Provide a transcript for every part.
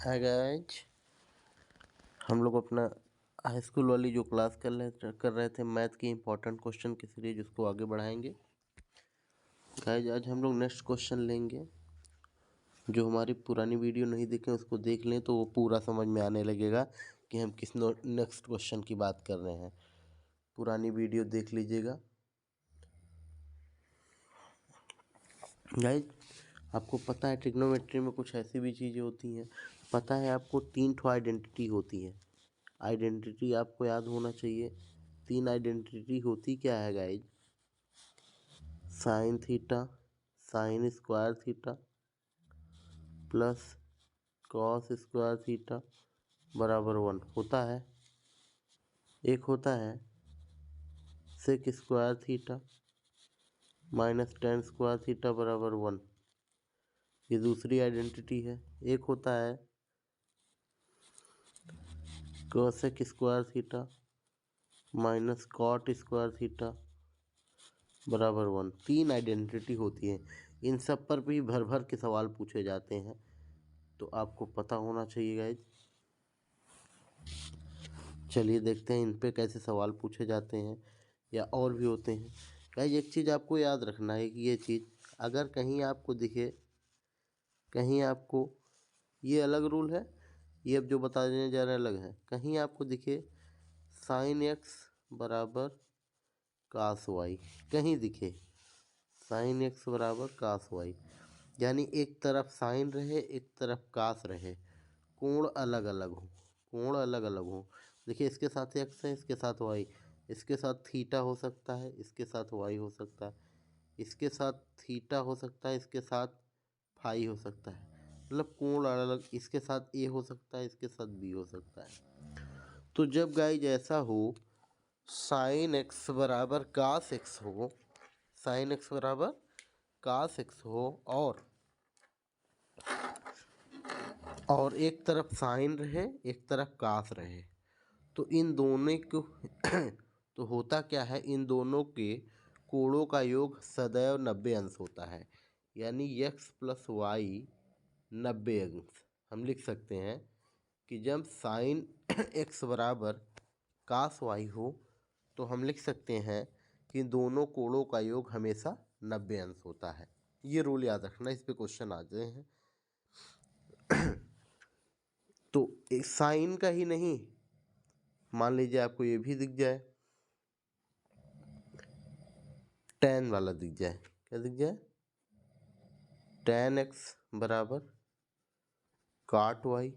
Hi guys, हम लोग अपना हाई स्कूल वाली जो क्लास कर रहे थे मैथ की इम्पोर्टेंट क्वेश्चन की सीरीज उसको आगे बढ़ाएंगे। गाइज आज हम लोग नेक्स्ट क्वेश्चन लेंगे। जो हमारी पुरानी वीडियो नहीं देखे उसको देख लें तो वो पूरा समझ में आने लगेगा कि हम किस नेक्स्ट क्वेश्चन की बात कर रहे हैं। पुरानी वीडियो देख लीजिएगा। गाइज आपको पता है ट्रिग्नोमेट्री में कुछ ऐसी भी चीज़ें होती हैं। पता है आपको 3 ठो आइडेंटिटी होती है। आइडेंटिटी आपको याद होना चाहिए। 3 आइडेंटिटी होती क्या है guys? Sine theta, sine square theta plus cos square theta बराबर 1 होता है। एक होता है sec square theta minus tan square theta बराबर 1, ये दूसरी आइडेंटिटी है। एक होता है cosec square theta minus cot square theta बराबर 1। 3 आइडेंटिटी होती है। इन सब पर भी भर भर के सवाल पूछे जाते हैं, तो आपको पता होना चाहिए गाइज। चलिए देखते हैं इन पे कैसे सवाल पूछे जाते हैं या और भी होते हैं। गाइज एक चीज़ आपको याद रखना है कि ये चीज़ अगर कहीं आपको दिखे, कहीं आपको, ये अलग रूल है, ये अब जो बताने जा रहा है अलग है। कहीं आपको दिखे साइन एक्स बराबर कास वाई, कहीं दिखे साइन एक्स बराबर कास वाई, यानी एक तरफ साइन रहे एक तरफ कास रहे, कोण अलग अलग हो, कोण अलग अलग हो। देखिए इसके साथ एक्स है, इसके साथ वाई, इसके साथ थीटा हो सकता है, इसके साथ वाई हो सकता है, इसके साथ थीटा हो सकता है, इसके साथ फाई हो सकता है। मतलब कोण अलग अलग, इसके साथ ए हो सकता है, इसके साथ बी हो सकता है। तो जब गाइज ऐसा हो साइन एक्स बराबर कास एक्स हो, साइन एक्स बराबर कास एक्स हो और एक तरफ साइन रहे एक तरफ कास रहे, तो इन दोनों को तो होता क्या है, इन दोनों के कोणों का योग सदैव 90 अंश होता है। यानी x प्लस वाई 90 अंश। हम लिख सकते हैं कि जब साइन x बराबर कास वाई हो तो हम लिख सकते हैं कि दोनों कोणों का योग हमेशा 90 अंश होता है। ये रूल याद रखना, इस पे क्वेश्चन आते हैं। तो एक साइन का ही नहीं, मान लीजिए आपको ये भी दिख जाए, टेन वाला दिख जाए, क्या दिख जाए, टेन एक्स बराबर काट वाई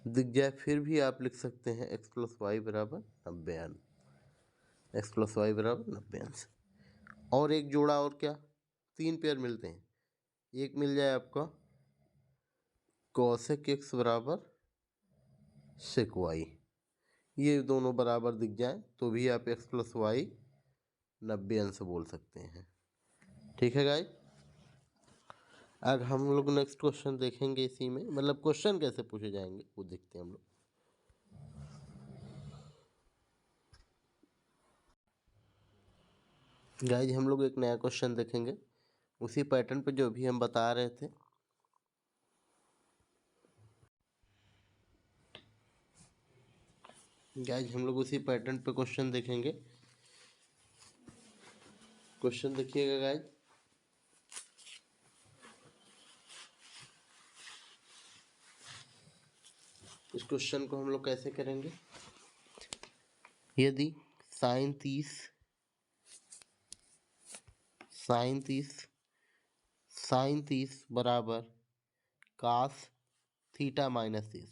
दिख जाए, फिर भी आप लिख सकते हैं एक्स प्लस वाई बराबर 90 अंश, एक्स प्लस वाई बराबर 90 अंश। और एक जोड़ा और क्या, 3 पेयर मिलते हैं। एक मिल जाए आपका कॉसेक एक्स बराबर सेक वाई, ये दोनों बराबर दिख जाए तो भी आप एक्स प्लस वाई 90 अंश बोल सकते हैं। ठीक है गाइस, अब हम लोग नेक्स्ट क्वेश्चन देखेंगे। इसी में मतलब क्वेश्चन कैसे पूछे जाएंगे वो देखते हैं हम लोग। गाइस हम लोग एक नया क्वेश्चन देखेंगे उसी पैटर्न पे जो भी हम बता रहे थे। गाइस हम लोग उसी पैटर्न पे क्वेश्चन देखेंगे। क्वेश्चन देखिएगा गाइस। इस क्वेश्चन को हम लोग कैसे करेंगे, यदि साइन 30 साइन 30 बराबर कास थीटा माइनस 30,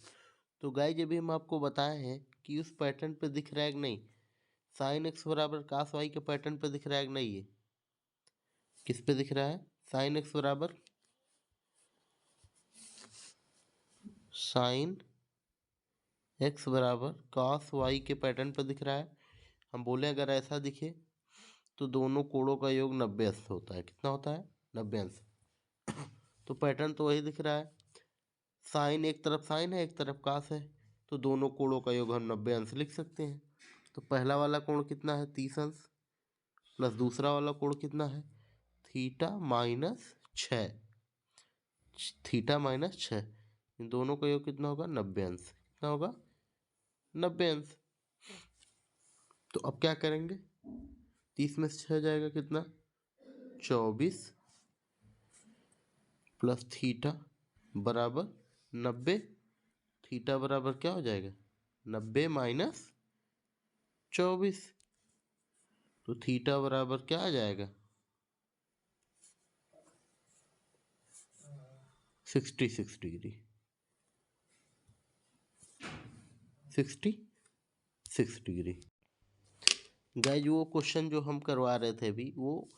तो गाइस अभी हम आपको बताए हैं कि उस पैटर्न पे दिख रहा है कि नहीं, साइन एक्स बराबर कास वाई के पैटर्न पे दिख रहा है कि नहीं, ये किस पे दिख रहा है, साइन एक्स बराबर साइन एक्स बराबर कास वाई के पैटर्न पे दिख रहा है। हम बोले अगर ऐसा दिखे तो दोनों कोणों का योग 90 अंश होता है। कितना होता है, 90 अंश। तो पैटर्न तो वही दिख रहा है, साइन एक तरफ साइन है एक तरफ कास है, तो दोनों कोणों का योग हम 90 अंश लिख सकते हैं। तो पहला वाला कोण कितना है, 30 अंश, प्लस दूसरा वाला कोण कितना है, थीटा माइनस 6, थीटा माइनस 6। इन दोनों का योग कितना होगा? 90 अंश। कितना होगा? 90 अंश। तो अब क्या करेंगे? 30 में से 6 जाएगा कितना? 24 प्लस थीटा बराबर 90। थीटा बराबर क्या हो जाएगा? 90 माइनस 24। तो थीटा बराबर क्या आ जाएगा? 66 डिग्री। 66 डिग्री। गाइज वो क्वेश्चन जो हम करवा रहे थे अभी, वो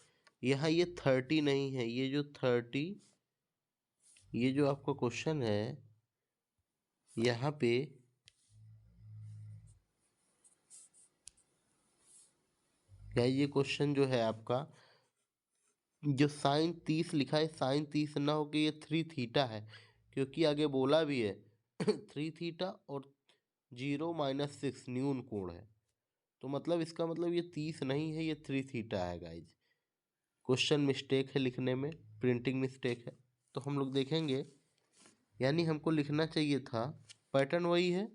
यहाँ ये 30 नहीं है, ये जो 30, ये जो आपका क्वेश्चन है यहाँ पे गाइज ये क्वेश्चन जो है आपका, जो साइन 30 लिखा है, साइन 30 ना हो के ये 3 थीटा है, क्योंकि आगे बोला भी है 3 थीटा और 0 माइनस 6 न्यून कोण है। तो मतलब इसका मतलब ये 30 नहीं है, ये 3 थीटा है गाइज। क्वेश्चन मिस्टेक है लिखने में, प्रिंटिंग मिस्टेक है। तो हम लोग देखेंगे, यानी हमको लिखना चाहिए था, पैटर्न वही है,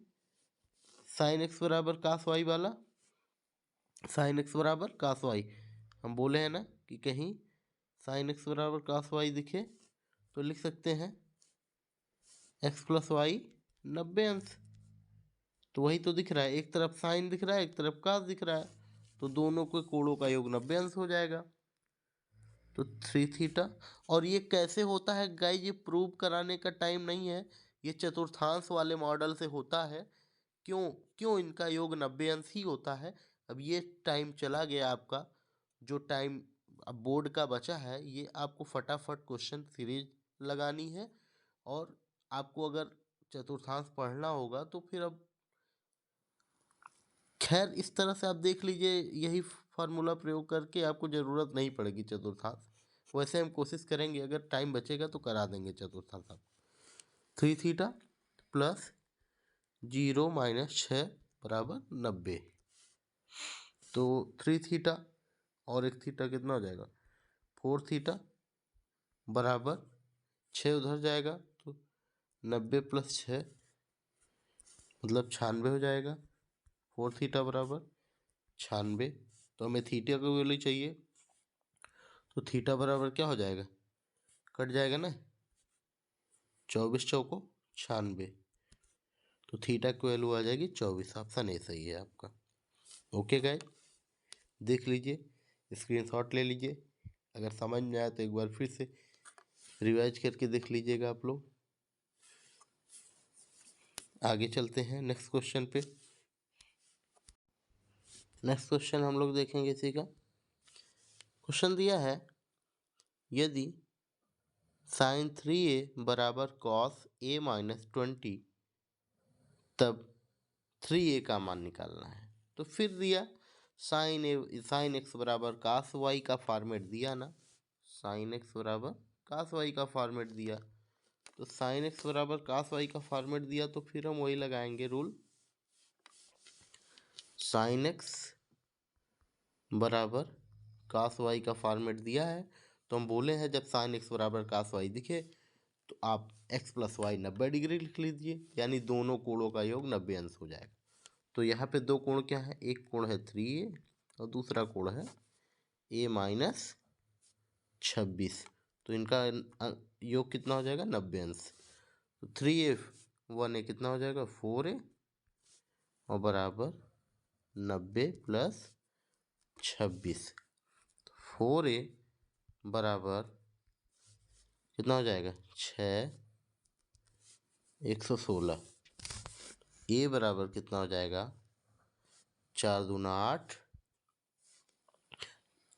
साइन एक्स बराबर कास वाई वाला। साइन एक्स बराबर कास वाई हम बोले हैं ना कि कहीं साइन एक्स बराबर कास वाई दिखे तो लिख सकते हैं एक्स प्लस वाई 90 अंश। तो वही तो दिख रहा है, एक तरफ साइन दिख रहा है, एक तरफ कास दिख रहा है, तो दोनों के कोणों का योग 90 अंश हो जाएगा। तो 3 थीटा। और ये कैसे होता है गाइज, ये प्रूव कराने का टाइम नहीं है, ये चतुर्थांश वाले मॉडल से होता है। क्यों? क्यों इनका योग 90 अंश ही होता है। अब ये टाइम चला गया आपका, जो टाइम अब बोर्ड का बचा है, ये आपको फटाफट क्वेश्चन सीरीज लगानी है। और आपको अगर चतुर्थांश पढ़ना होगा तो फिर अब खैर इस तरह से आप देख लीजिए, यही फार्मूला प्रयोग करके आपको ज़रूरत नहीं पड़ेगी चतुर्थांश। वैसे हम कोशिश करेंगे, अगर टाइम बचेगा तो करा देंगे चतुर्थांश आप। 3 थीटा प्लस 0 माइनस 6 बराबर 90। तो 3 थीटा और 1 थीटा कितना हो जाएगा? 4 थीटा बराबर 6 उधर जाएगा तो 90 प्लस 6 मतलब 96 हो जाएगा। 4 थीटा बराबर 96। तो हमें थीटा का वैल्यू चाहिए, तो थीटा बराबर क्या हो जाएगा? कट जाएगा ना, 24 चौको 96, तो थीटा की वैल्यू आ जाएगी 24। ऑप्शन ए सही है आपका। ओके गाइस, देख लीजिए, स्क्रीनशॉट ले लीजिए। अगर समझ में आया तो एक बार फिर से रिवाइज करके देख लीजिएगा आप लोग। आगे चलते हैं नेक्स्ट क्वेश्चन पे। नेक्स्ट क्वेश्चन हम लोग देखेंगे इसी का। क्वेश्चन दिया है, यदि साइन 3a बराबर कॉस a माइनस 20, तब 3a का मान निकालना है। तो फिर दिया साइन एक्स बराबर कास वाई का फॉर्मेट दिया ना, साइन एक्स बराबर कास वाई का फॉर्मेट दिया। तो साइन एक्स बराबर कास वाई का फॉर्मेट दिया तो फिर हम वही लगाएंगे रूल, साइन एक्स बराबर कास वाई का फॉर्मेट दिया है। तो हम बोले हैं जब साइन एक्स बराबर कास वाई दिखे तो आप एक्स प्लस वाई 90 डिग्री लिख लीजिए, यानी दोनों कोणों का योग 90 अंश हो जाएगा। तो यहाँ पे दो कोण क्या है, एक कोण है 3a और दूसरा कोण है a माइनस 26। तो इनका योग कितना हो जाएगा? 90 अंश। तो 3a 1a कितना हो जाएगा? 4a और बराबर 90 प्लस 26। 4a बराबर कितना हो जाएगा? 6 116। a बराबर कितना हो जाएगा? 4 दूना 8,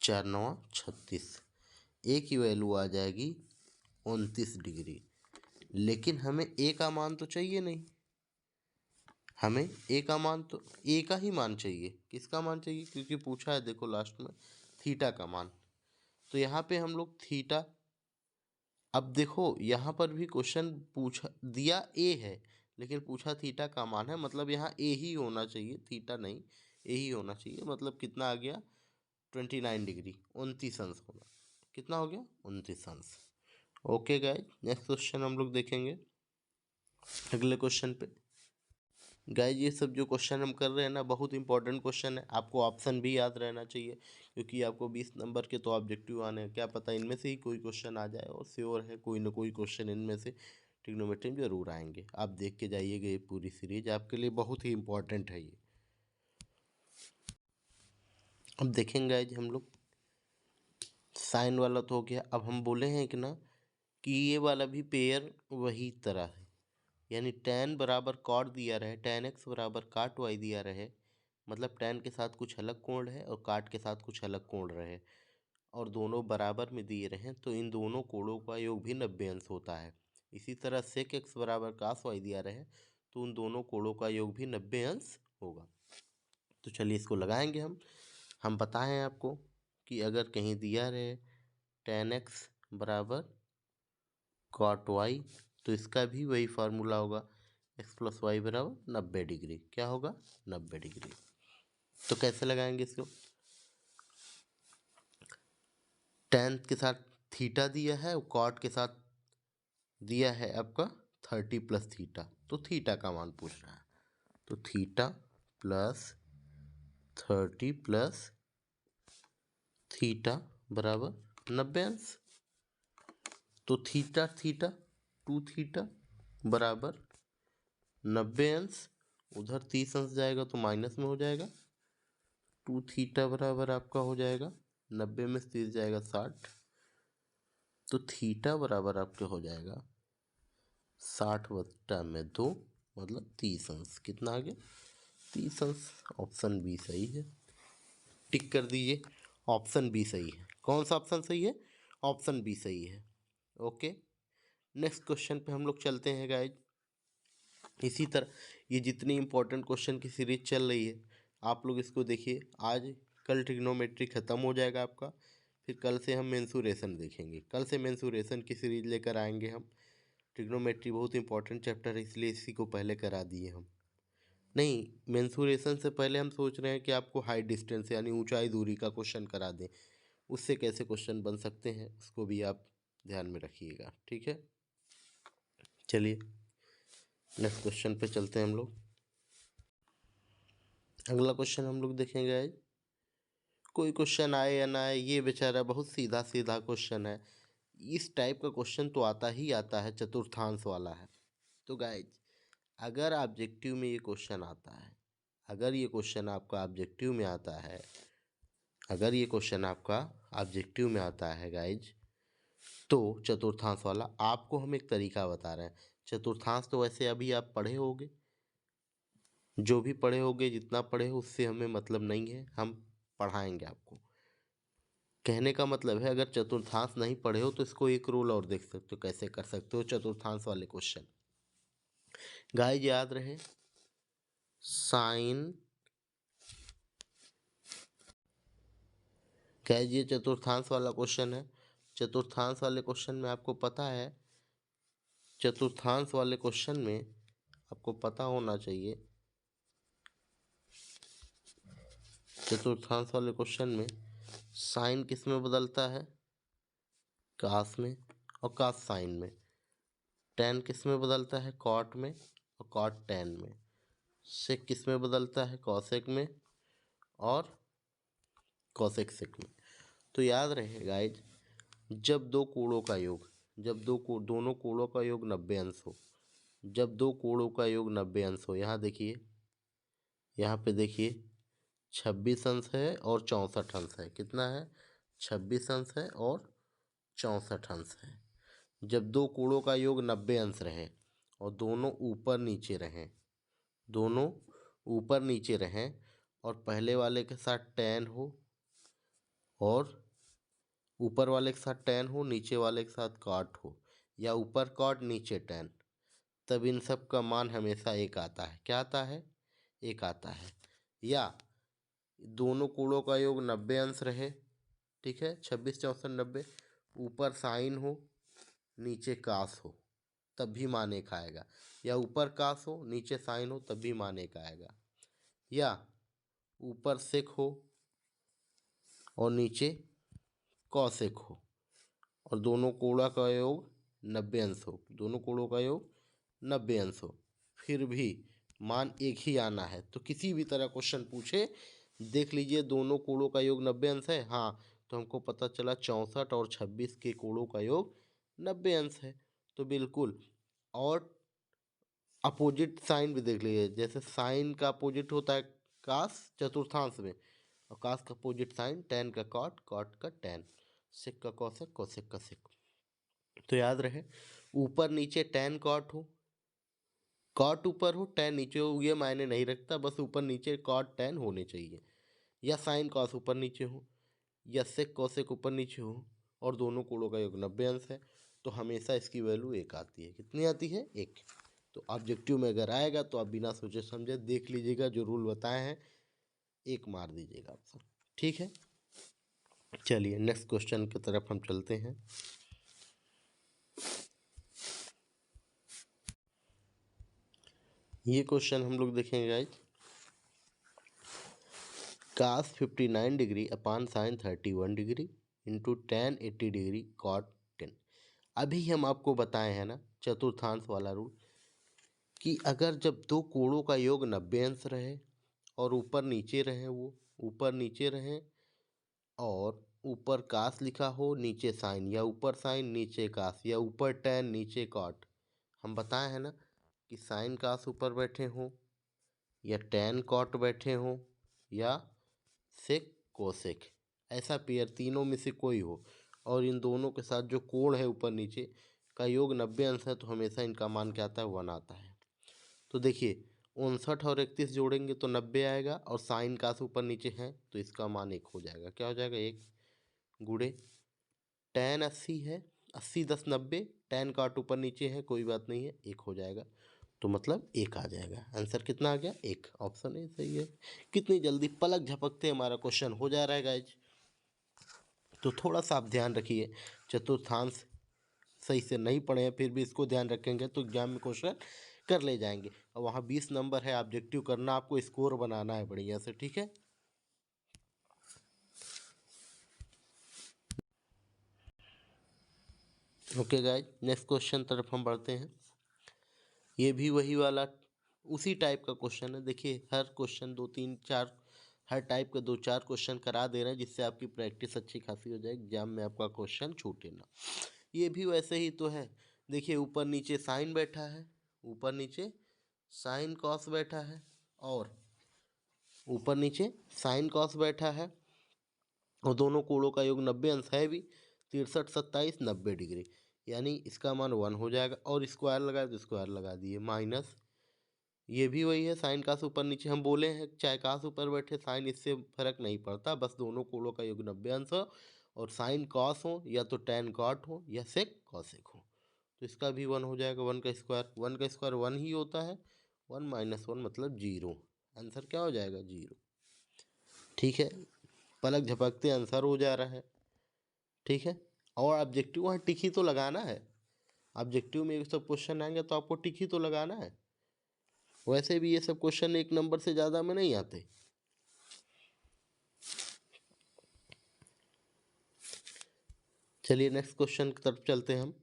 4 9 36। a की वैल्यू आ जाएगी 29 डिग्री। लेकिन हमें a का मान तो चाहिए नहीं, हमें a का मान तो a का ही मान चाहिए। किसका मान चाहिए? क्योंकि पूछा है देखो लास्ट में थीटा का मान। तो यहाँ पे हम लोग थीटा, अब देखो यहाँ पर भी क्वेश्चन पूछा दिया a है लेकिन पूछा थीटा का मान है, मतलब यहाँ a ही होना चाहिए, थीटा नहीं, a ही होना चाहिए। मतलब कितना आ गया? 29 डिग्री, 29 अंश होगा। कितना हो गया? 29 अंश। ओके गाइस, नेक्स्ट क्वेश्चन हम लोग देखेंगे। अगले क्वेश्चन पे गाइज, ये सब जो क्वेश्चन हम कर रहे हैं ना, बहुत इंपॉर्टेंट क्वेश्चन है। आपको ऑप्शन भी याद रहना चाहिए, क्योंकि आपको 20 नंबर के तो ऑब्जेक्टिव आने हैं। क्या पता इनमें से ही कोई क्वेश्चन आ जाए, और श्योर है कोई ना कोई क्वेश्चन इनमें से ट्रिग्नोमेट्री में जरूर आएंगे। आप देख के जाइएगा, ये पूरी सीरीज आपके लिए बहुत ही इंपॉर्टेंट है ये। अब देखेंगे गाइज हम लोग, साइन वाला तो हो गया। अब हम बोले हैं कि ना कि ये वाला भी पेयर वही तरह है, यानी tan बराबर कॉट दिया रहे, tan x बराबर काट y दिया रहे, मतलब tan के साथ कुछ अलग कोण है और काट के साथ कुछ अलग कोण रहे, और दोनों बराबर में दिए रहे, तो इन दोनों कोणों का योग भी 90 अंश होता है। इसी तरह sec x बराबर cos y दिया रहे, तो उन दोनों कोणों का योग भी 90 अंश होगा। तो चलिए इसको लगाएंगे हम बताएं आपको कि अगर कहीं दिया रहे tan x बराबर cot y, तो इसका भी वही फार्मूला होगा, x प्लस वाई बराबर 90 डिग्री। क्या होगा? 90 डिग्री। तो कैसे लगाएंगे इसको? tan के साथ थीटा दिया है और cot के साथ दिया है आपका 30 प्लस थीटा, तो थीटा का मान पूछ रहा है, तो थीटा प्लस 30 प्लस थीटा बराबर 90 अंश। तो थीटा थीटा 2 थीटा बराबर 90 अंश, उधर 30 अंश जाएगा तो माइनस में हो जाएगा। 2 थीटा बराबर आपका हो जाएगा 90 में 30 जाएगा 60, तो थीटा बराबर आपके हो जाएगा 60/2, मतलब 30 अंश। कितना आ गया? 30 अंश। ऑप्शन बी सही है, टिक कर दीजिए, ऑप्शन बी सही है। कौन सा ऑप्शन सही है? ऑप्शन बी सही है। ओके, नेक्स्ट क्वेश्चन पे हम लोग चलते हैं गाइज। इसी तरह ये जितनी इंपॉर्टेंट क्वेश्चन की सीरीज चल रही है, आप लोग इसको देखिए। आज कल ट्रिग्नोमेट्री ख़त्म हो जाएगा आपका, फिर कल से हम मेंसुरेशन देखेंगे। कल से मेंसुरेशन की सीरीज लेकर आएंगे हम। ट्रिग्नोमेट्री बहुत इंपॉर्टेंट चैप्टर है, इसलिए इसी को पहले करा दिए हम। नहीं, मेंसुरेशन से पहले हम सोच रहे हैं कि आपको हाइट डिस्टेंस यानी ऊंचाई दूरी का क्वेश्चन करा दें। उससे कैसे क्वेश्चन बन सकते हैं उसको भी आप ध्यान में रखिएगा, ठीक है। चलिए नेक्स्ट क्वेश्चन पे चलते हैं हम लोग। अगला क्वेश्चन हम लोग देखेंगे आज। कोई क्वेश्चन आए या ना आए, ये बेचारा बहुत सीधा सीधा क्वेश्चन है। इस टाइप का क्वेश्चन तो आता ही आता है, चतुर्थांश वाला है। तो गाइज, अगर ऑब्जेक्टिव में ये क्वेश्चन आता है, अगर ये क्वेश्चन आपका ऑब्जेक्टिव में आता है, अगर ये क्वेश्चन आपका ऑब्जेक्टिव में आता है गाइज, तो चतुर्थांश वाला, आपको हम एक तरीका बता रहे हैं। चतुर्थांश तो वैसे अभी आप पढ़े होगे, जो भी पढ़े होगे, जितना पढ़े हो उससे हमें मतलब नहीं है, हम पढ़ाएंगे आपको। कहने का मतलब है, अगर चतुर्थांश नहीं पढ़े हो तो इसको एक रूल और देख सकते हो, कैसे कर सकते हो चतुर्थांश वाले क्वेश्चन। गाइज याद रहे, साइन, गाइज ये चतुर्थांश वाला क्वेश्चन है। चतुर्थांश वाले क्वेश्चन में आपको पता है, चतुर्थांश वाले क्वेश्चन में आपको पता होना चाहिए, चतुर्थांश वाले क्वेश्चन में साइन किस में बदलता है? कास में, और कास साइन में। टैन किस में बदलता है? कॉट में, और कॉट टैन में। सेक किस में बदलता है? कॉसेक में, और कॉसेक सेक में। तो याद रहे गाइज, जब दो कोणों का योग, जब दोनों कोणों का योग 90 अंश हो, जब दो कोणों का योग 90 अंश हो, यहाँ देखिए, यहाँ पे देखिए 26 अंश है और 64 अंश है। कितना है? 26 अंश है और 64 अंश है। जब दो कोणों का योग 90 अंश रहे और दोनों ऊपर नीचे रहें, दोनों ऊपर नीचे रहें, और पहले वाले के साथ tan हो, और ऊपर वाले के साथ tan हो, नीचे वाले के साथ cot हो, या ऊपर cot नीचे tan, तब इन सब का मान हमेशा एक आता है। क्या आता है? एक आता है। या दोनों कोणों का योग 90 अंश रहे, ठीक है, 26, 64, 90, ऊपर साइन हो, नीचे कास हो, तब भी मान एक आएगा। या ऊपर कास हो, नीचे साइन हो, तब भी मान एक आएगा। या ऊपर सेक हो और नीचे कॉसेक हो, और दोनों कोणों का योग 90 अंश हो, दोनों कोणों का योग 90 अंश हो, फिर भी मान एक ही आना है। तो किसी भी तरह क्वेश्चन पूछे, देख लीजिए दोनों कोणों का योग 90 अंश है, हाँ तो हमको पता चला 64 और 26 के कोणों का योग 90 अंश है। तो बिल्कुल, और अपोजिट साइन भी देख लीजिए, जैसे साइन का अपोजिट होता है कास चतुर्थांश में, और कास का अपोजिट साइन, टेन का कॉट, कॉट का टेन, सेक का कॉसेक, कॉसेक का सेक। तो याद रहे, ऊपर नीचे टेन कॉट हो, कॉट ऊपर हो टेन नीचे हो, ये मायने नहीं रखता, बस ऊपर नीचे कॉट टेन होने चाहिए, या साइन कॉस ऊपर नीचे हो, या सेक कॉसेक ऊपर नीचे हो, और दोनों कोणों का योग 90 अंश है, तो हमेशा इसकी वैल्यू एक आती है। कितनी आती है? एक। तो ऑब्जेक्टिव में अगर आएगा तो आप बिना सोचे समझे देख लीजिएगा, जो रूल बताए हैं एक मार दीजिएगा आंसर। ठीक है, चलिए नेक्स्ट क्वेश्चन की तरफ हम चलते हैं। ये क्वेश्चन हम लोग देखेंगे guys, cos 59 degree upon sine 31 degree into tan 80 degree cot 10। अभी हम आपको बताए हैं ना चतुर्थांश वाला रूल, कि अगर जब दो कोणों का योग 90 अंश रहे और ऊपर नीचे रहे, वो ऊपर नीचे रहे, और ऊपर कास लिखा हो नीचे साइन, या ऊपर साइन नीचे कास, या ऊपर टेन नीचे कॉट, हम बताए हैं ना कि साइन कास ऊपर बैठे हों, या टेन कॉट बैठे हों, या सेक कोसेक, ऐसा पेयर तीनों में से कोई हो, और इन दोनों के साथ जो कोण है ऊपर नीचे का योग 90 अंश है, तो हमेशा इनका मान क्या आता है? 1 आता है। तो देखिए 59 और 31 जोड़ेंगे तो 90 आएगा, और साइन कास ऊपर नीचे हैं तो इसका मान 1 हो जाएगा। क्या हो जाएगा? 1 गुणे टेन 80 है, 80 10 90, टेन काट ऊपर नीचे है कोई बात नहीं है, 1 हो जाएगा, तो मतलब 1 आ जाएगा। आंसर कितना आ गया? 1। ऑप्शन ए सही है। कितनी जल्दी पलक झपकते हमारा क्वेश्चन हो जा रहा है गाइज। तो थोड़ा सा आप ध्यान रखिए, चतुर्थांश सही से नहीं पढ़े हैं फिर भी इसको ध्यान रखेंगे तो एग्जाम में क्वेश्चन कर ले जाएंगे। और वहाँ 20 नंबर है, ऑब्जेक्टिव करना, आपको स्कोर बनाना है बढ़िया से। ठीक है, ओके गाइज, नेक्स्ट क्वेश्चन तरफ हम बढ़ते हैं। ये भी वही वाला उसी टाइप का क्वेश्चन है। देखिए हर क्वेश्चन 2 3 4 हर टाइप के 2 4 क्वेश्चन करा दे रहे हैं, जिससे आपकी प्रैक्टिस अच्छी खासी हो जाए, एग्जाम में आपका क्वेश्चन छूटे ना। ये भी वैसे ही तो है। देखिए ऊपर नीचे साइन बैठा है, ऊपर नीचे साइन कॉस बैठा है, और ऊपर नीचे साइन कॉस बैठा है, और दोनों कोणों का योग 90 अंश है भी, 63 27 90 डिग्री, यानी इसका मान 1 हो जाएगा। और स्क्वायर लगाए तो स्क्वायर लगा दिए, माइनस ये भी वही है, साइन कास ऊपर नीचे हम बोले हैं, चाहे कास ऊपर बैठे साइन, इससे फर्क नहीं पड़ता, बस दोनों कोणों का योग 90 अंश हो, और साइन कॉस हो, या तो टेन कॉट हो, या सेक कॉसेक हो, तो इसका भी 1 हो जाएगा। 1 का स्क्वायर, 1 का स्क्वायर 1 ही होता है, 1 माइनस 1 मतलब 0। आंसर क्या हो जाएगा? 0। ठीक है, पलक झपकते आंसर हो जा रहा है। ठीक है, और ऑब्जेक्टिव वहाँ टिक ही तो लगाना है। ऑब्जेक्टिव में ये सब क्वेश्चन आएंगे तो आपको टिक ही तो लगाना है। वैसे भी ये सब क्वेश्चन 1 नंबर से ज़्यादा में नहीं आते। चलिए नेक्स्ट क्वेश्चन की तरफ चलते हैं हम।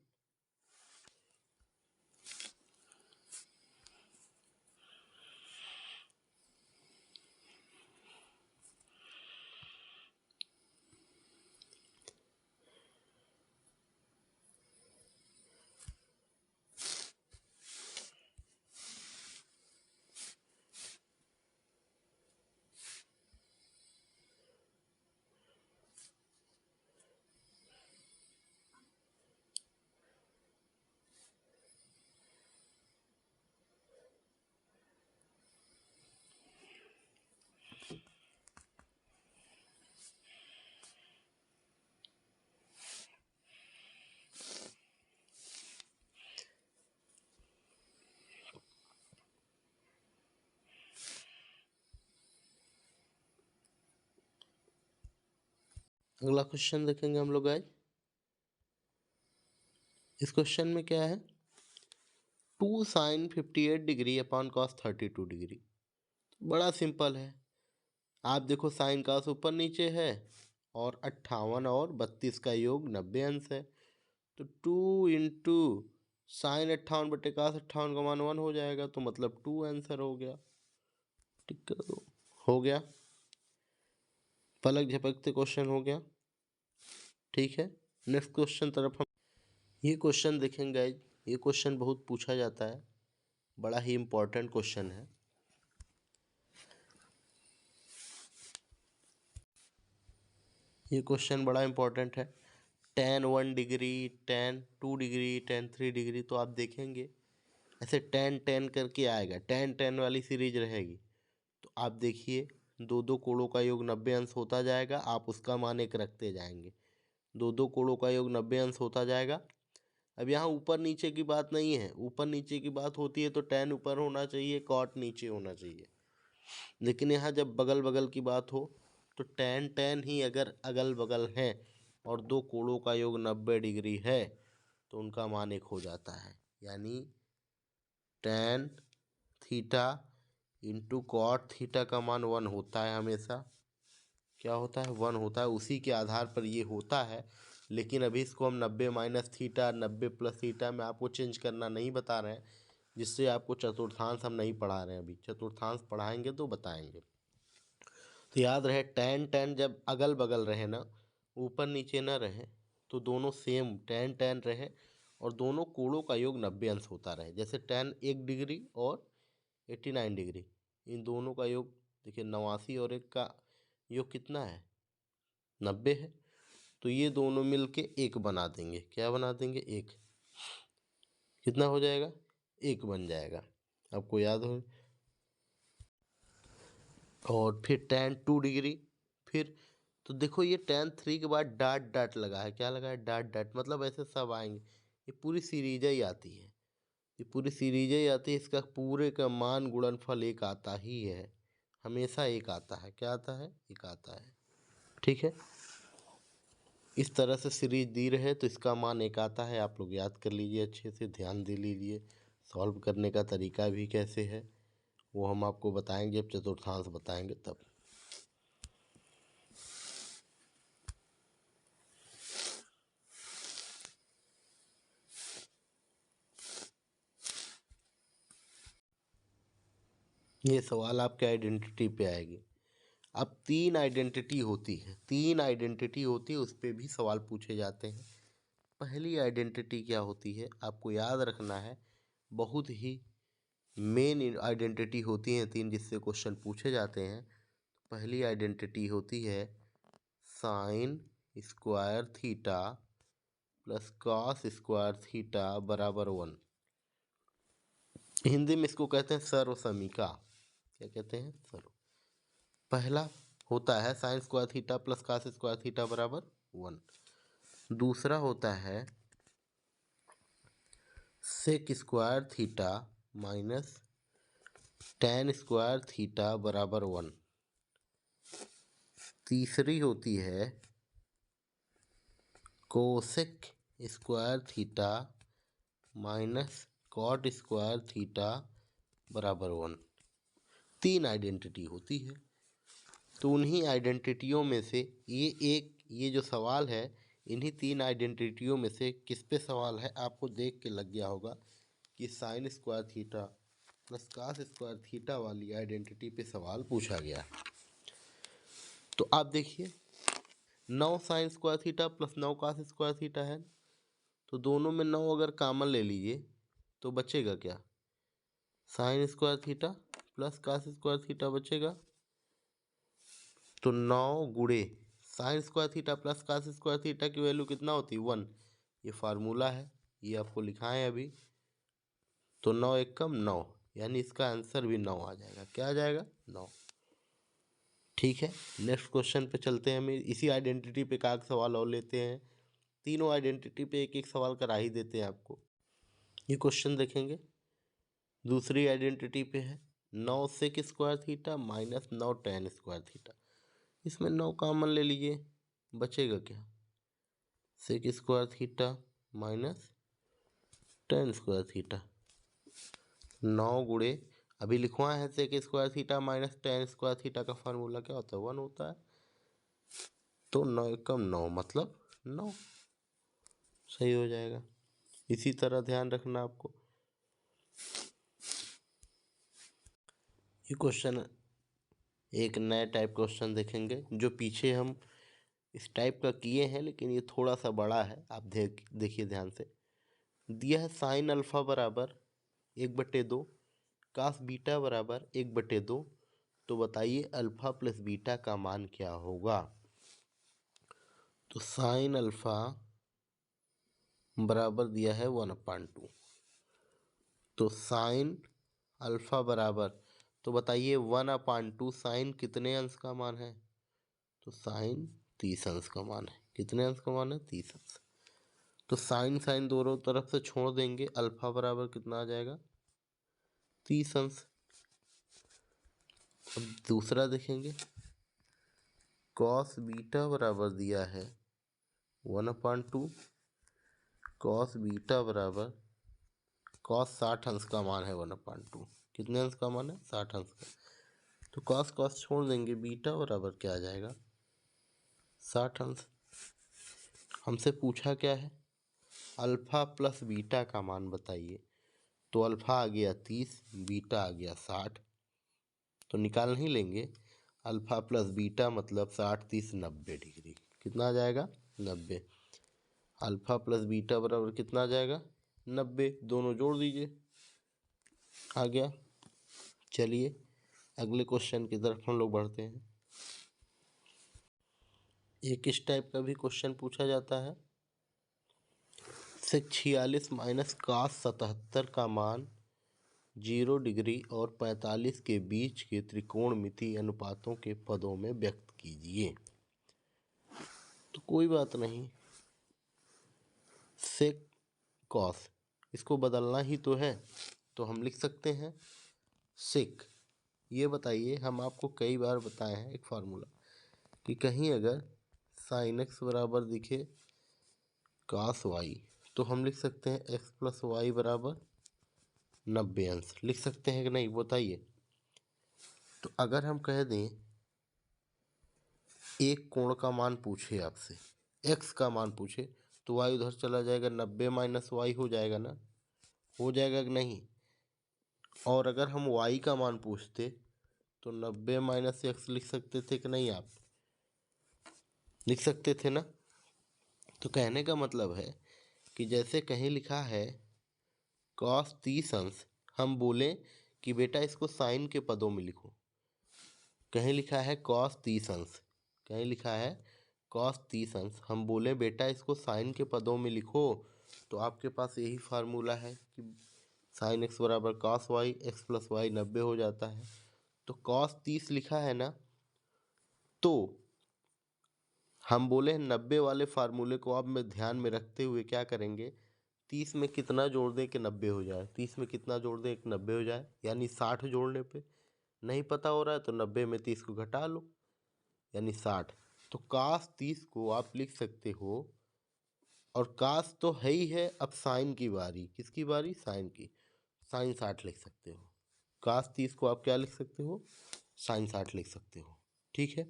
अगला क्वेश्चन देखेंगे हम लोग आज। इस क्वेश्चन में क्या है? 2 sine 58 degree upon cos 32 degree. बड़ा सिंपल है। आप देखो साइन कास ऊपर नीचे है, और 58 और 32 का योग 90 अंश है, तो 2 इंटू साइन 58/cos 58 का मान 1 हो जाएगा, तो मतलब 2 आंसर हो गया। टिक कर दो, हो गया। पलक झपकते क्वेश्चन हो गया। ठीक है, नेक्स्ट क्वेश्चन तरफ हम ये क्वेश्चन देखेंगे। ये क्वेश्चन बहुत पूछा जाता है, बड़ा ही इम्पोर्टेंट क्वेश्चन है। ये क्वेश्चन बड़ा इम्पोर्टेंट है। tan 1 degree, tan 2 degree, tan 3 degree, तो आप देखेंगे ऐसे tan करके आएगा, tan वाली सीरीज रहेगी। तो आप देखिए, दो दो कोणों का योग 90 अंश होता जाएगा, आप उसका मान एक रखते जाएंगे। दो दो कोणों का योग 90 अंश होता जाएगा। अब यहाँ ऊपर नीचे की बात नहीं है, ऊपर नीचे की बात होती है तो tan ऊपर होना चाहिए, cot नीचे होना चाहिए। लेकिन यहाँ जब बगल बगल की बात हो तो tan ही अगर अगल बगल है और दो कोणों का योग 90 डिग्री है तो उनका मान एक हो जाता है। यानी tan theta into cot theta का मान 1 होता है हमेशा। क्या होता है? 1 होता है। उसी के आधार पर ये होता है। लेकिन अभी इसको हम 90 माइनस थीटा, 90 प्लस थीटा में आपको चेंज करना नहीं बता रहे हैं, जिससे आपको चतुर्थांश हम नहीं पढ़ा रहे हैं। अभी चतुर्थांश पढ़ाएंगे तो बताएंगे। तो याद रहे, tan जब अगल बगल रहे ना, ऊपर नीचे ना रहे, तो दोनों सेम tan रहे और दोनों कोणों का योग 90 अंश होता रहे। जैसे tan 1 डिग्री और 89 डिग्री, इन दोनों का योग देखिए, 89 और 1 का योग कितना है? 90 है। तो ये दोनों मिलके एक बना देंगे। क्या बना देंगे? एक। कितना हो जाएगा? एक बन जाएगा। आपको याद हो। और फिर tan 2 डिग्री, फिर तो देखो ये tan 3 के बाद डाट डाट लगा है। क्या लगा है? डाट डाट, मतलब ऐसे सब आएंगे। ये पूरी सीरीज ही आती है, ये पूरी सीरीज ही आती है। इसका पूरे का मान गुणनफल एक आता ही है, हमेशा एक आता है। क्या आता है? एक आता है। ठीक है, इस तरह से सीरीज दी रहे तो इसका मान एक आता है। आप लोग याद कर लीजिए, अच्छे से ध्यान दे लीजिए। सॉल्व करने का तरीका भी कैसे है वो हम आपको बताएंगे, जब चतुर्थांश बताएंगे तब। ये सवाल आपके आइडेंटिटी पे आएगी। अब 3 आइडेंटिटी होती है, 3 आइडेंटिटी होती है, उस पर भी सवाल पूछे जाते हैं। पहली आइडेंटिटी क्या होती है आपको याद रखना है। बहुत ही मेन आइडेंटिटी होती हैं 3 जिससे क्वेश्चन पूछे जाते हैं। पहली आइडेंटिटी होती है sine square theta plus cos square theta बराबर 1। हिंदी में इसको कहते हैं सर्वसमीका। क्या कहते हैं? सर्व। पहला होता है sine square theta plus cos square theta बराबर 1। दूसरा होता है sec square theta minus tan square theta बराबर 1। तीसरी होती है cosec square theta minus cot square theta बराबर 1। 3 आइडेंटिटी होती है। तो उन्हीं आइडेंटिटियों में से ये जो सवाल है, इन्हीं 3 आइडेंटिटियों में से किस पे सवाल है आपको देख के लग गया होगा कि sign square theta plus cos square theta वाली आइडेंटिटी पे सवाल पूछा गया। तो आप देखिए, 9 sign square theta plus 9 cos square theta है, तो दोनों में 9 अगर कॉमन ले लीजिए तो बचेगा क्या? Sign square theta plus cos square theta बचेगा। तो 9 गुणे sign square theta plus cos square theta की वैल्यू कितना होती है? 1। ये फार्मूला है, ये आपको लिखा है अभी। तो 9 एक कम 9, यानी इसका आंसर भी 9 आ जाएगा। क्या आ जाएगा? 9। ठीक है, नेक्स्ट क्वेश्चन पे चलते हैं। हम इसी आइडेंटिटी पे का सवाल और लेते हैं। तीनों आइडेंटिटी पे एक एक सवाल करा ही देते हैं आपको। ये क्वेश्चन देखेंगे, दूसरी आइडेंटिटी पे है 9 sec square theta minus 9 tan square theta. इसमें 9 कॉमन ले लीजिए, बचेगा क्या? Sec square theta minus tan square theta. 9 गुणे, अभी लिखवा है sec square theta minus tan square theta का फार्मूला क्या होता है? 1 होता है। तो 9 एकम 9 मतलब 9 सही हो जाएगा। इसी तरह ध्यान रखना आपको। ये क्वेश्चन एक नया टाइप क्वेश्चन देखेंगे जो पीछे हम इस टाइप का किए हैं, लेकिन ये थोड़ा सा बड़ा है। आप देखिए ध्यान से। दिया है साइन अल्फा बराबर 1/2, कास बीटा बराबर 1/2। तो बताइए अल्फा प्लस बीटा का मान क्या होगा। तो साइन अल्फा बराबर दिया है 1/2। तो साइन अल्फा बराबर, तो बताइए 1/2 साइन कितने अंश का मान है। तो साइन 30 अंश का मान है। कितने अंश का मान है, 30 अंश। तो साइन साइन दोनों तरफ से छोड़ देंगे, अल्फा बराबर कितना आ जाएगा, 30 अंश। अब दूसरा देखेंगे, कॉस बीटा बराबर दिया है 1/2, कॉस बीटा बराबर कॉस 60 अंश का मान है 1/2। कितने अंश का मान है, 60 अंश का। तो कॉस कॉस छोड़ देंगे, बीटा बराबर क्या आ जाएगा, 60 अंश। हमसे पूछा क्या है, अल्फा प्लस बीटा का मान बताइए। तो अल्फा आ गया 30, बीटा आ गया 60। तो निकाल नहीं लेंगे, अल्फा प्लस बीटा मतलब 60 30 90 डिग्री। कितना आ जाएगा, 90। अल्फा प्लस बीटा बराबर कितना आ जाएगा, 90। दोनों जोड़ दीजिए, आ गया। चलिए अगले क्वेश्चन की तरफ हम लोग बढ़ते हैं। एक इस टाइप का भी क्वेश्चन पूछा जाता है। सेक 46 माइनस कास 77 का मान 0 डिग्री और 45 के बीच के त्रिकोणमितीय अनुपातों के पदों में व्यक्त कीजिए। तो कोई बात नहीं, सेक कॉस इसको बदलना ही तो है, तो हम लिख सकते हैं सेक। ये बताइए, हम आपको कई बार बताए हैं एक फार्मूला कि कहीं अगर साइन एक्स बराबर दिखे कास वाई, तो हम लिख सकते हैं एक्स प्लस वाई बराबर 90 अंश। लिख सकते हैं कि नहीं, बताइए। तो अगर हम कह दें एक कोण का मान पूछे आपसे, एक्स का मान पूछे, तो वाई उधर चला जाएगा, 90 माइनस वाई हो जाएगा ना, हो जाएगा कि नहीं। और अगर हम वाई का मान पूछते तो 90 माइनस एक्स लिख सकते थे कि नहीं, आप लिख सकते थे ना। तो कहने का मतलब है कि जैसे कहीं लिखा है कॉस 30 अंश, हम बोले कि बेटा इसको साइन के पदों में लिखो। कहीं लिखा है कॉस 30 अंश, कहीं लिखा है कॉस 30 अंश, हम बोले बेटा इसको साइन के पदों में लिखो। तो आपके पास यही फार्मूला है कि साइन एक्स बराबर cos y, x plus y 90 हो जाता है। तो कॉस 30 लिखा है ना, तो हम बोले 90 वाले फार्मूले को आप में ध्यान में रखते हुए क्या करेंगे, 30 में कितना जोड़ दें कि 90 हो जाए। 30 में कितना जोड़ दें कि 90 हो जाए, यानी 60 जोड़ने पे नहीं पता हो रहा है तो 90 में 30 को घटा लो, यानी 60। तो कास 30 को आप लिख सकते हो, और कास तो है ही है, अब साइन की बारी, किसकी बारी, साइन की। साइन 60 लिख सकते हो। कास 30 को आप क्या लिख सकते हो, साइन 60 लिख सकते हो। ठीक है,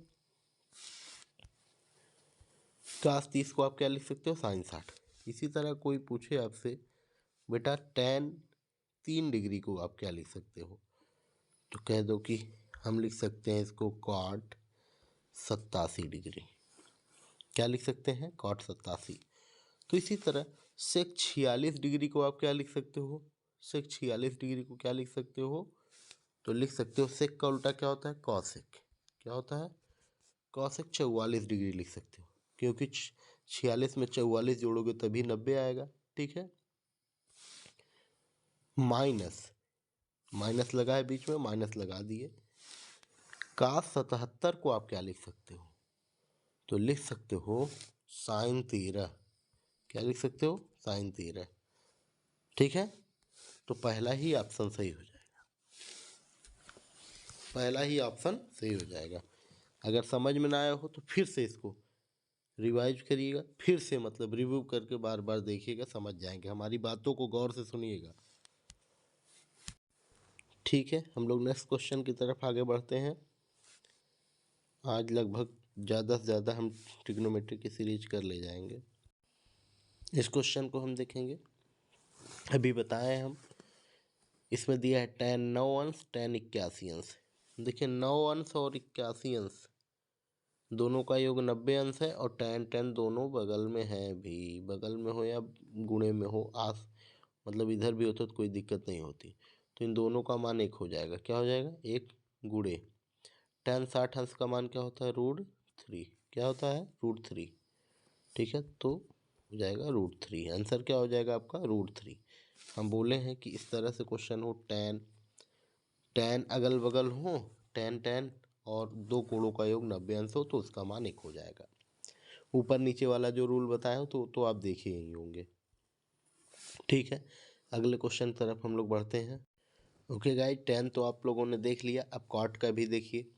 कास 30 को आप क्या लिख सकते हो, साइन 60। इसी तरह कोई पूछे आपसे बेटा टेन 3 डिग्री को आप क्या लिख सकते हो, तो कह दो कि हम लिख सकते हैं इसको कॉट 87 डिग्री। क्या लिख सकते हैं, कॉट 87। तो इसी तरह सेक 46 डिग्री को आप क्या लिख सकते हो, सेक 46 डिग्री को क्या लिख सकते हो, तो लिख सकते हो सेक का उल्टा क्या होता है, कॉसेक। क्या होता है, कॉसेक 44 डिग्री लिख सकते हो, क्योंकि 46 में 44 जोड़ोगे तभी 90 आएगा। ठीक है, माइनस माइनस लगा है बीच में, माइनस लगा दिए। कास 77 को आप क्या लिख सकते हो, तो लिख सकते हो साइन 13। क्या लिख सकते हो, साइन 13। ठीक है, तो पहला ही ऑप्शन सही हो जाएगा, पहला ही ऑप्शन सही हो जाएगा। अगर समझ में ना आया हो तो फिर से इसको रिवाइज करिएगा, फिर से मतलब रिव्यू करके बार बार देखिएगा, समझ जाएंगे। हमारी बातों को गौर से सुनिएगा। ठीक है, हम लोग नेक्स्ट क्वेश्चन की तरफ आगे बढ़ते हैं। आज लगभग ज़्यादा से ज़्यादा हम ट्रिग्नोमेट्री की सीरीज कर ले जाएंगे। इस क्वेश्चन को हम देखेंगे, अभी बताए हम। इसमें दिया है tan 9 अंश tan 81 अंश। देखिए 9 अंश और 81 अंश दोनों का योग 90 अंश है, और tan दोनों बगल में है भी, बगल में हो या गुणे में हो, मतलब इधर भी होता तो कोई दिक्कत नहीं होती। तो इन दोनों का मान 1 हो जाएगा। क्या हो जाएगा? 1 गुणे tan 60 अंश का मान क्या होता है? √3। क्या होता है? √3। ठीक है, तो हो जाएगा √3। आंसर क्या हो जाएगा आपका? √3। हम बोले हैं कि इस तरह से क्वेश्चन हो, tan अगल बगल हो, tan और दो कोणों का योग 90 अंश हो, तो उसका मान 1 हो जाएगा। ऊपर नीचे वाला जो रूल बताया हो तो आप देखे ही होंगे। ठीक है, अगले क्वेश्चन की तरफ हम लोग बढ़ते हैं। ओके गाइस, tan तो आप लोगों ने देख लिया। अब cot का भी देखिए।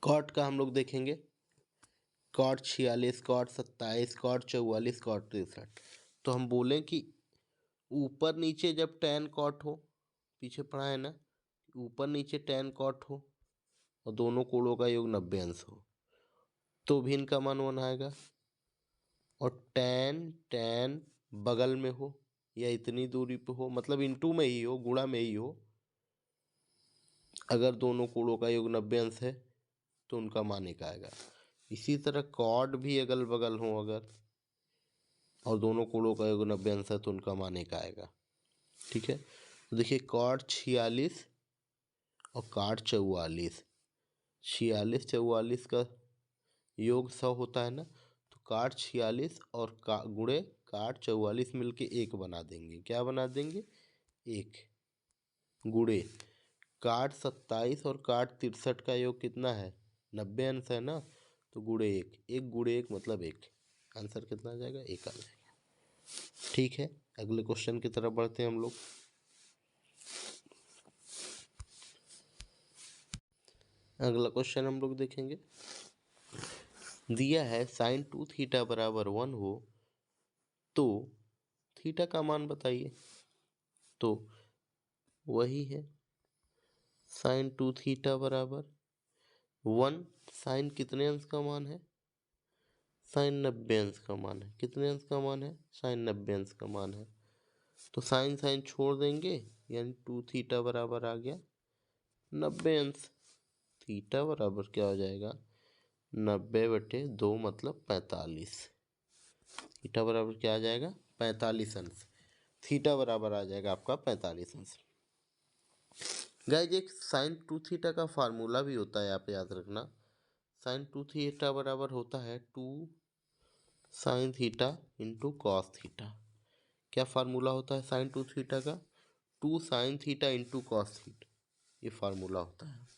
cot का हम लोग देखेंगे। cot 46, cot 27, cot 44, cot 63। तो हम बोलें कि ऊपर नीचे जब tan cot हो, पीछे पढ़ा है ना, ऊपर नीचे tan cot हो और दोनों कोणों का योग 90 अंश हो, तो भी इनका मान 1 आएगा। और tan बगल में हो या इतनी दूरी पे हो, मतलब इंटू में ही हो, गुणा में ही हो, अगर दोनों कोणों का योग 90 अंश है तो उनका मान 1 आएगा। इसी तरह कॉड भी अगल बगल हो अगर, और दोनों कोणों का योग 90 अंश है तो उनका मान 1 आएगा। ठीक है, तो देखिए cot 46 और cot 44, 46 44 का योग 100 होता है ना, तो cot 46 और गुणे cot 44 मिलके 1 बना देंगे। क्या बना देंगे? 1 गुणे cot 27 और cot 63 का योग कितना है? 90 अंश है ना, तो गुणे 1, 1 गुणे 1 मतलब 1। आंसर कितना आ जाएगा? 1 आ जाएगा। ठीक है, अगले क्वेश्चन की तरफ बढ़ते हैं हम लोग। अगला क्वेश्चन हम लोग देखेंगे। दिया है sin 2 थीटा बराबर 1 हो तो थीटा का मान बताइए। तो वही है sin 2 थीटा बराबर 1। साइन कितने अंश का मान है? साइन 90 अंश का मान है। कितने अंश का मान है? साइन 90 अंश का मान है। तो साइन साइन छोड़ देंगे, यानी 2 थीटा बराबर आ गया 90 अंश। थीटा बराबर क्या हो जाएगा? 90/2 मतलब 45। थीटा बराबर क्या आ जाएगा? 45 अंश। थीटा बराबर आ जाएगा आपका 45 अंश। गाइज एक साइन 2 थीटा का फार्मूला भी होता है, आप याद रखना। साइन 2 थीटा बराबर होता है 2 sine theta into cos theta. क्या फार्मूला होता है साइन 2 थीटा का? 2 sine theta into cos theta, ये फार्मूला होता है।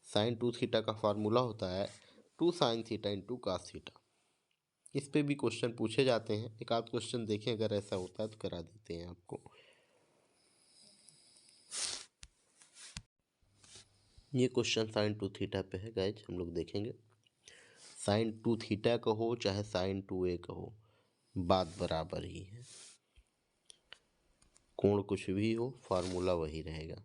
साइन 2 थीटा का फार्मूला होता है 2 sine theta into cos theta. इस पे भी क्वेश्चन पूछे जाते हैं, एक आध क्वेश्चन देखें, अगर ऐसा होता है तो करा देते हैं आपको। ये क्वेश्चन साइन 2 थीटा पे है गाइज, हम लोग देखेंगे। साइन 2 थीटा का हो चाहे साइन 2a का हो, बात बराबर ही है। कोण कुछ भी हो, फार्मूला वही रहेगा।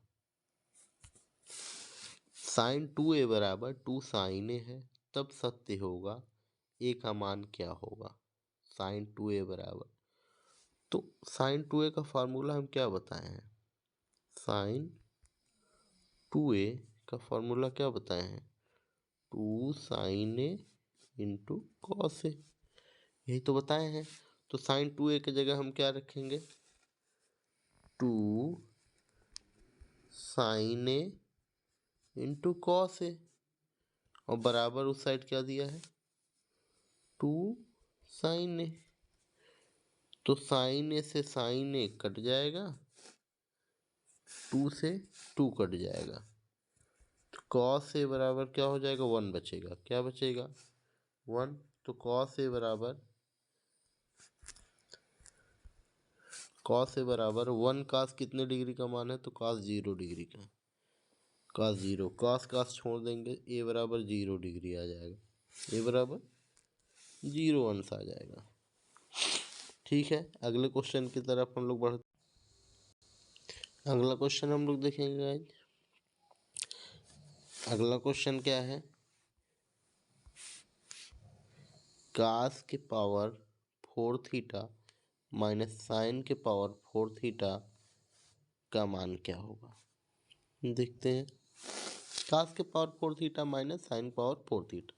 साइन 2a बराबर 2 साइन a है, तब सत्य होगा a का मान क्या होगा? साइन 2a बराबर, तो साइन 2a का फार्मूला हम क्या बताए हैं? साइन 2a का फार्मूला क्या बताए हैं? 2 sign a into cos A, यही तो बताए हैं। तो साइन 2a की जगह हम क्या रखेंगे? 2 sign A into cos A, और बराबर उस साइड क्या दिया है? 2 साइन ए। तो साइन ए से साइन ए कट जाएगा, 2 से 2 कट जाएगा, तो कॉस ए बराबर क्या हो जाएगा? 1 बचेगा। क्या बचेगा? 1। तो कॉस ए बराबर 1 कास कितने डिग्री का मान है? तो कास 0 डिग्री का। कास 0, कास छोड़ देंगे, ए बराबर 0 डिग्री आ जाएगा। ए बराबर 0 अंश आ जाएगा। ठीक है, अगले क्वेश्चन की तरफ हम लोग बढ़ते। अगला क्वेश्चन हम लोग देखेंगे आज। अगला क्वेश्चन क्या है? कास के पावर 4 थीटा माइनस साइन के पावर 4 थीटा का मान क्या होगा। देखते हैं। कास के power 4 theta minus sine power 4 theta.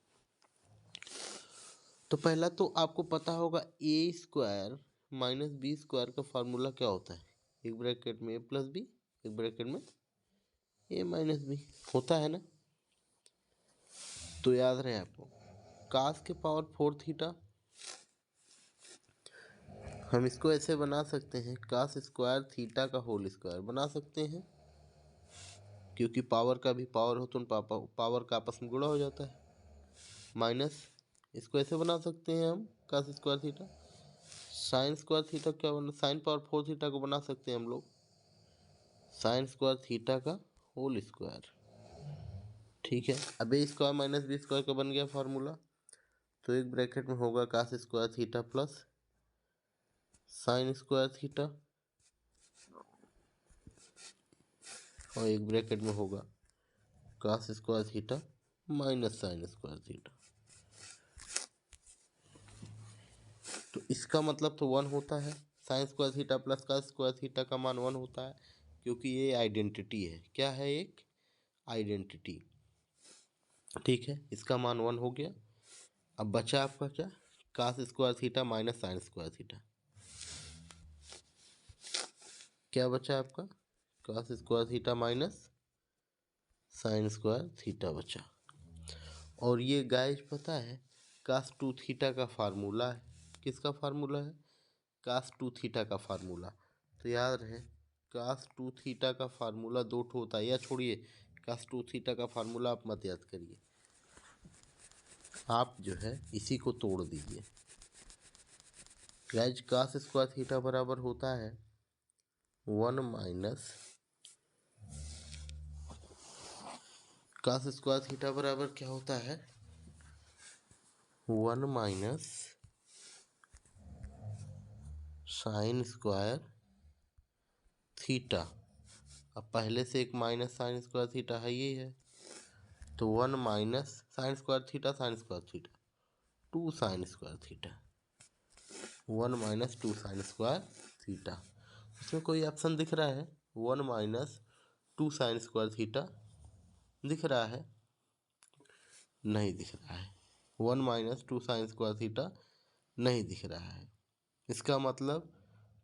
तो पहला तो आपको पता होगा ए स्क्वायर माइनस बी स्क्वायर का फार्मूला क्या होता है। एक ब्रैकेट में ए प्लस बी, एक ब्रैकेट में ए माइनस बी होता है ना। तो याद रहे आपको कास के पावर 4 थीटा, हम इसको ऐसे बना सकते हैं कास स्क्वायर थीटा का होल स्क्वायर बना सकते हैं, क्योंकि पावर का भी पावर हो तो पावर का आपस में गुणा हो जाता है। माइनस इसको ऐसे बना सकते हैं हम cos square theta, sine square theta क्या बना, साइन पावर 4 थीटा को बना सकते हैं हम लोग साइन स्क्वायर थीटा का होल स्क्वायर। ठीक है, अब A square minus B square का बन गया फार्मूला। तो एक ब्रैकेट में होगा cos square theta plus sine square theta, और एक ब्रैकेट में होगा cos square theta minus sine square theta. तो इसका मतलब तो 1 होता है। Sine square theta plus cos square theta का मान 1 होता है, क्योंकि ये आइडेंटिटी है। क्या है, एक आइडेंटिटी। ठीक है, इसका मान 1 हो गया। अब बचा आपका क्या, cos square theta minus sine square theta. क्या बचा आपका, cos square theta minus sine square theta बचा। और ये गाइस पता है कास 2 थीटा का फार्मूला है। किसका फार्मूला है, कास 2 थीटा का फार्मूला। तो याद रहे कास 2 थीटा का फार्मूला 2 ठो होता है, या छोड़िए कास 2 थीटा का फार्मूला आप मत याद करिए, आप जो है इसी को तोड़ दीजिए। गाइस कास स्क्वायर थीटा बराबर होता है 1 माइनस, कास स्क्वायर थीटा बराबर क्या होता है 1 माइनस साइन स्क्वायर थीटा। अब पहले से एक माइनस साइन स्क्वायर थीटा है, ये है। तो 1 minus sine square theta, sine square theta 2 sign square theta, 1 minus 2 sign square theta. इसमें कोई ऑप्शन दिख रहा है 1 माइनस 2 साइन स्क्वायर थीटा दिख रहा है, नहीं दिख रहा है। 1 माइनस 2 साइन स्क्वायर थीटा नहीं दिख रहा है। इसका मतलब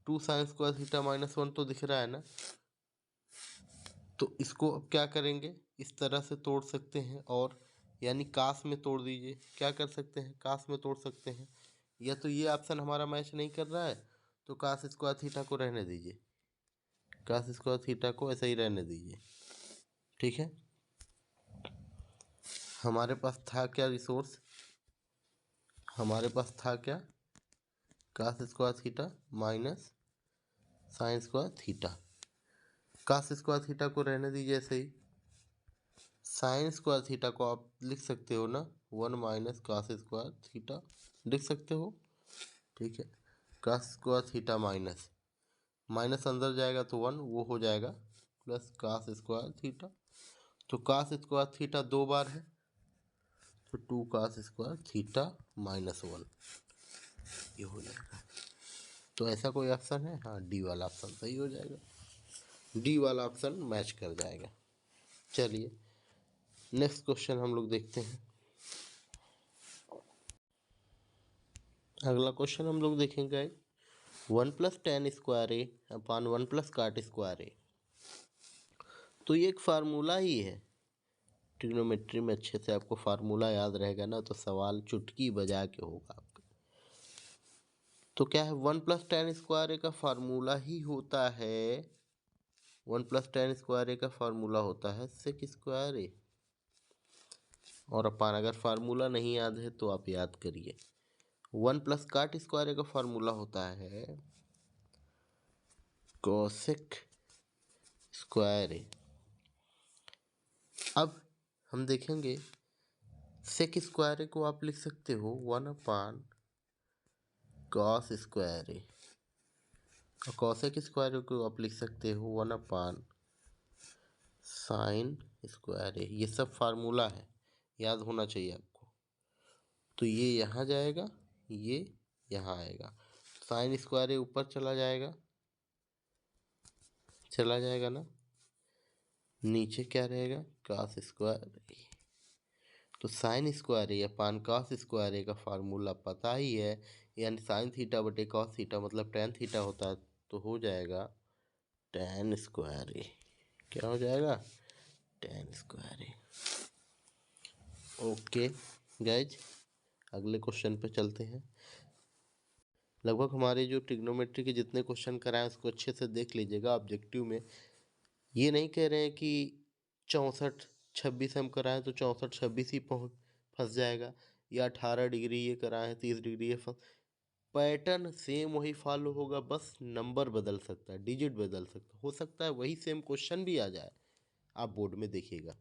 2 साइन स्क्वायर थीटा माइनस 1 तो दिख रहा है ना। तो इसको अब क्या करेंगे, इस तरह से तोड़ सकते हैं, और यानी कास में तोड़ दीजिए। क्या कर सकते हैं, कास में तोड़ सकते हैं। या तो ये ऑप्शन हमारा मैच नहीं कर रहा है तो कास स्क्वायर थीटा को रहने दीजिए, कास स्क्वायर थीटा को ऐसे ही रहने दीजिए। ठीक है, हमारे पास था क्या रिसोर्स, हमारे पास था क्या, cos square theta minus sine square theta. Cos square theta को रहने दीजिए ऐसे ही। साइन स्क्वायर थीटा को आप लिख सकते हो ना 1 माइनस कास स्क्वायर थीटा लिख सकते हो। ठीक है, cos square theta minus minus अंदर जाएगा तो 1, वो हो जाएगा प्लस कास स्क्वायर थीटा। तो कास स्क्वायर थीटा 2 बार है, तो 2 कास स्क्वायर थीटा माइनस 1 ये हो जाएगा। तो ऐसा कोई ऑप्शन है, हाँ डी वाला ऑप्शन सही हो जाएगा, डी वाला ऑप्शन मैच कर जाएगा। चलिए नेक्स्ट क्वेश्चन हम लोग देखते हैं। अगला क्वेश्चन हम लोग देखेंगे 1 प्लस टेन स्क्वायर ए अपान 1 प्लस काट स्क्वायर ए। तो ये एक फार्मूला ही है, ट्रिग्नोमेट्री में अच्छे से आपको फार्मूला याद रहेगा ना तो सवाल चुटकी बजा के होगा आपका। तो क्या है 1 प्लस टेन स्क्वायर ए का फार्मूला ही होता है, 1 प्लस टेन स्क्वायर ए का फार्मूला होता है सेक स्क्वायर ए। और अपान अगर फार्मूला नहीं याद है तो आप याद करिए 1 प्लस काट स्क्वायर ए का फार्मूला होता है कोसेक स्क्वायर ए। अब हम देखेंगे सेक स्क्वायर ए को आप लिख सकते हो 1 अपान कॉस स्क्वायर ए, और कॉसेक स्क्वायर ए को आप लिख सकते हो 1 अपान साइन स्क्वायर ए। ये सब फार्मूला है, याद होना चाहिए आपको। तो ये यहाँ जाएगा, ये यहाँ आएगा। साइन स्क्वायर ए ऊपर चला जाएगा ना, नीचे क्या रहेगा कॉस स्क्वायर ए। तो साइन स्क्वायर ए अपान कॉस स्क्वायर ए का फार्मूला पता ही है, यानी साइन थीटा बटे कॉस थीटा मतलब टेन थीटा होता है, तो हो जाएगा टेन स्क्वायर ए। क्या हो जाएगा टेन स्क्वायर ए। ओके गाइज, अगले क्वेश्चन पे चलते हैं। लगभग हमारे जो ट्रिग्नोमेट्री के जितने क्वेश्चन कराए उसको अच्छे से देख लीजिएगा। ऑब्जेक्टिव में ये नहीं कह रहे हैं कि 64-26 हम कराएं तो 64-26 ही पहुँच फंस जाएगा, या 18 डिग्री ये कराएं 30 डिग्री ये फंस। पैटर्न सेम वही फॉलो होगा, बस नंबर बदल सकता है, डिजिट बदल सकता है, हो सकता है वही सेम क्वेश्चन भी आ जाए, आप बोर्ड में देखिएगा।